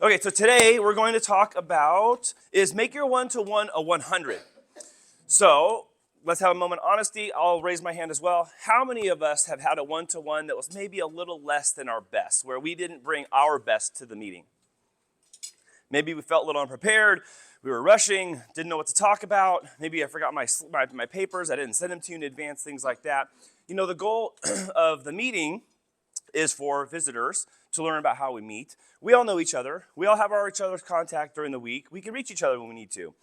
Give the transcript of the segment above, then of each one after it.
Okay, so today we're going to talk about is make your one-to-one a 100. So let's have a moment of honesty. I'll raise my hand as well. How many of us have had a one-to-one that was maybe a little less than our best, where we didn't bring our best to the meeting? Maybe we felt a little unprepared. We were rushing, didn't know what to talk about. Maybe I forgot my papers. I didn't send them to you in advance, things like that. You know, the goal of the meeting is for visitors to learn about how we meet. We all know each other. We all have each other's contact during the week. We can reach each other when we need to.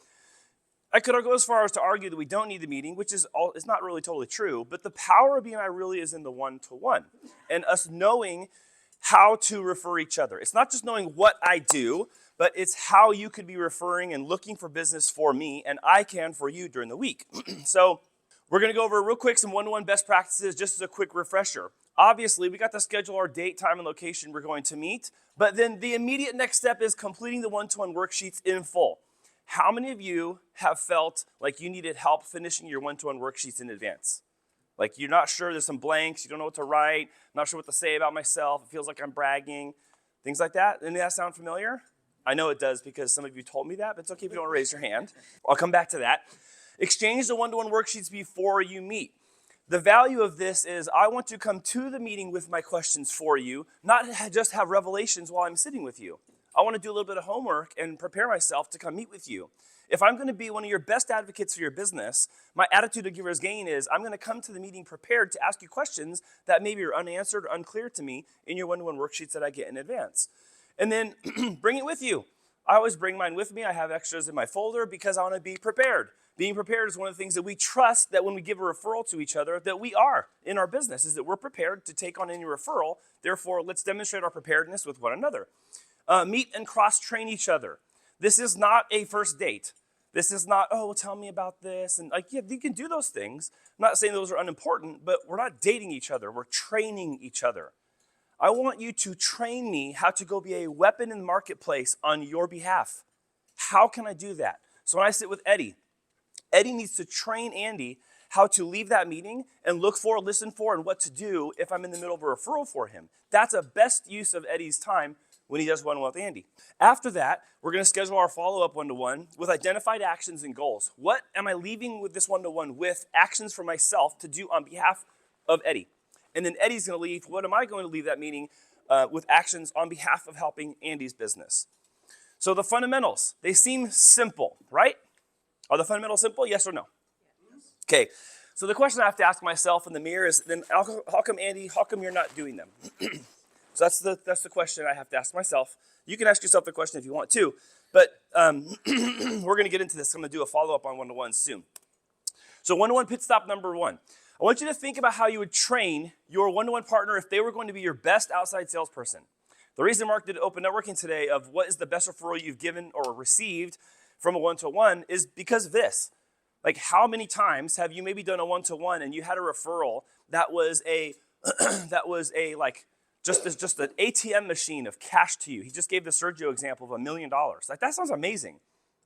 I could go as far as to argue that we don't need the meeting, which is not really totally true, but the power of BNI really is in the one-to-one and us knowing how to refer each other. It's not just knowing what I do, but it's how you could be referring and looking for business for me, and I can for you during the week. So we're going to go over real quick some one-to-one best practices just as a quick refresher. Obviously, we got to schedule our date, time, and location we're going to meet, but then the immediate next step is completing the one-to-one worksheets in full. How many of you have felt like you needed help finishing your one-to-one worksheets in advance? Like you're not sure, there's some blanks, you don't know what to write, not sure what to say about myself, it feels like I'm bragging, things like that. Any of that sound familiar? I know it does because some of you told me that, but it's okay if you don't raise your hand. I'll come back to that. Exchange the one-to-one worksheets before you meet. The value of this is I want to come to the meeting with my questions for you, not just have revelations while I'm sitting with you. I want to do a little bit of homework and prepare myself to come meet with you. If I'm going to be one of your best advocates for your business, my attitude of giver's gain is I'm going to come to the meeting prepared to ask you questions that maybe are unanswered or unclear to me in your one-to-one worksheets that I get in advance. And then bring it with you. I always bring mine with me. I have extras in my folder because I want to be prepared. Being prepared is one of the things that we trust that when we give a referral to each other, that we are in our business, is that we're prepared to take on any referral. Therefore, let's demonstrate our preparedness with one another. Meet and cross-train each other. This is not a first date. This is not, oh, tell me about this. And yeah, you can do those things. I'm not saying those are unimportant, but we're not dating each other. We're training each other. I want you to train me how to go be a weapon in the marketplace on your behalf. How can I do that? So when I sit with Eddie needs to train Andy how to leave that meeting and look for, listen for, and what to do if I'm in the middle of a referral for him. That's a best use of Eddie's time when he does one-on-one with Andy. After that, we're going to schedule our follow-up one-to-one with identified actions and goals. What am I leaving with this one-to-one with actions for myself to do on behalf of Eddie? And then Eddie's going to leave, what am I going to leave that meeting with actions on behalf of helping Andy's business? So the fundamentals, they seem simple, right? Are the fundamentals simple, yes or no? Okay, so the question I have to ask myself in the mirror is, then how come Andy, how come you're not doing them? So that's the question I have to ask myself. You can ask yourself the question if you want to, but we're going to get into this. I'm going to do a follow-up on one-to-one soon. So one-to-one pit stop number one. I want you to think about how you would train your one-to-one partner if they were going to be your best outside salesperson. The reason Mark did open networking today of what is the best referral you've given or received from a one-to-one is because of this. Like how many times have you maybe done a one-to-one and you had a referral that was just an ATM machine of cash to you? He just gave the Sergio example of $1 million. Like that sounds amazing.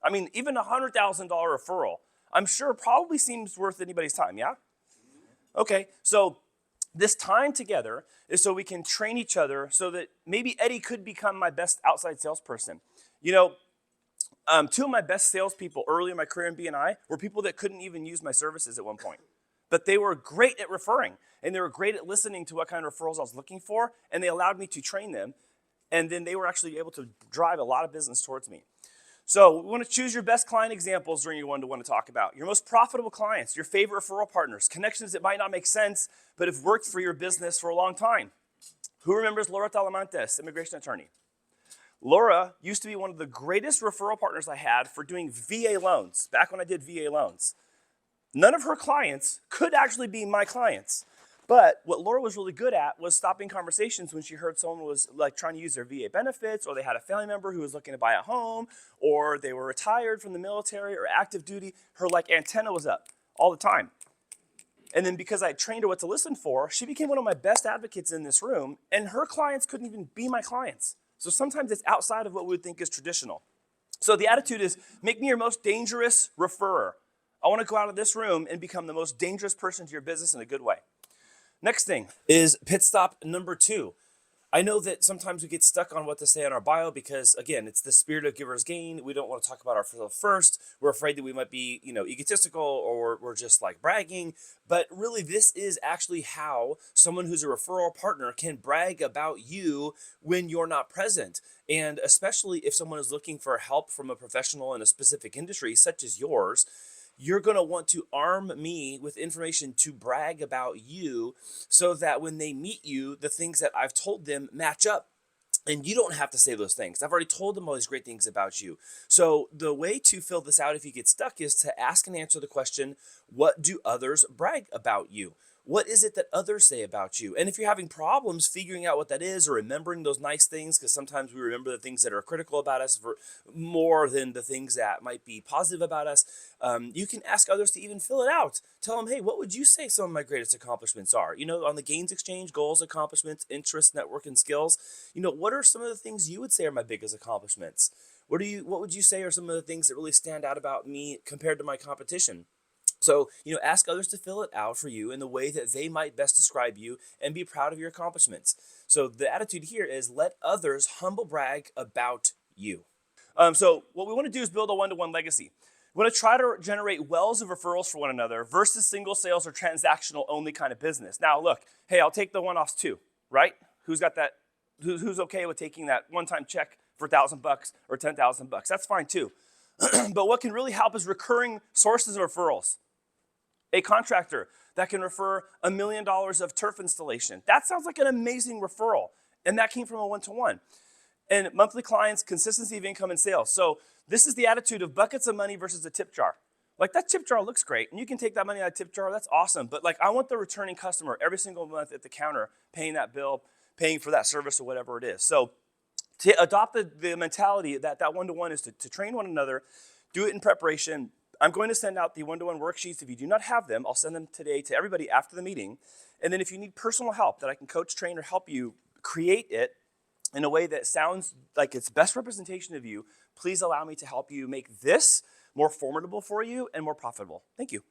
I mean, even a $100,000 referral, I'm sure probably seems worth anybody's time, yeah? Okay, so this time together is so we can train each other so that maybe Eddie could become my best outside salesperson. You know, two of my best salespeople early in my career in BNI were people that couldn't even use my services at one point. But they were great at referring, and they were great at listening to what kind of referrals I was looking for, and they allowed me to train them, and then they were actually able to drive a lot of business towards me. So we want to choose your best client examples during your one-to-one to talk about. Your most profitable clients, your favorite referral partners, connections that might not make sense, but have worked for your business for a long time. Who remembers Laura Talamantes, immigration attorney? Laura used to be one of the greatest referral partners I had for doing VA loans, back when I did VA loans. None of her clients could actually be my clients. But what Laura was really good at was stopping conversations when she heard someone was like trying to use their VA benefits, or they had a family member who was looking to buy a home, or they were retired from the military or active duty. Her like antenna was up all the time. And then because I trained her what to listen for, she became one of my best advocates in this room, and her clients couldn't even be my clients. So sometimes it's outside of what we would think is traditional. So the attitude is, make me your most dangerous referrer. I want to go out of this room and become the most dangerous person to your business in a good way. Next thing is pit stop number two. I know that sometimes we get stuck on what to say on our bio because, again, it's the spirit of givers gain. We don't want to talk about ourselves first. We're afraid that we might be, egotistical, or we're just like bragging. But really, this is actually how someone who's a referral partner can brag about you when you're not present. And especially if someone is looking for help from a professional in a specific industry, such as yours, you're going to want to arm me with information to brag about you so that when they meet you, the things that I've told them match up. And you don't have to say those things. I've already told them all these great things about you. So the way to fill this out if you get stuck is to ask and answer the question, what do others brag about you? What is it that others say about you? And if you're having problems figuring out what that is or remembering those nice things, because sometimes we remember the things that are critical about us for more than the things that might be positive about us, you can ask others to even fill it out. Tell them, hey, what would you say some of my greatest accomplishments are? On the gains exchange, goals, accomplishments, interests, network, and skills, what are some of the things you would say are my biggest accomplishments? What would you say are some of the things that really stand out about me compared to my competition? So, ask others to fill it out for you in the way that they might best describe you and be proud of your accomplishments. So the attitude here is let others humble brag about you. So what we want to do is build a one-to-one legacy. We want to try to generate wells of referrals for one another versus single sales or transactional only kind of business. Now, look, hey, I'll take the one-offs too, right? Who's got that? Who's okay with taking that one-time check for $1,000 or $10,000? That's fine too. But what can really help is recurring sources of referrals. A contractor that can refer $1 million of turf installation. That sounds like an amazing referral. And that came from a one-to-one. And monthly clients, consistency of income and sales. So this is the attitude of buckets of money versus a tip jar. Like that tip jar looks great, and you can take that money out of tip jar, that's awesome. But like I want the returning customer every single month at the counter paying that bill, paying for that service or whatever it is. So to adopt the mentality that one-to-one is to train one another, do it in preparation. I'm going to send out the one-to-one worksheets. If you do not have them, I'll send them today to everybody after the meeting. And then if you need personal help that I can coach, train, or help you create it in a way that sounds like it's best representation of you, please allow me to help you make this more formidable for you and more profitable. Thank you.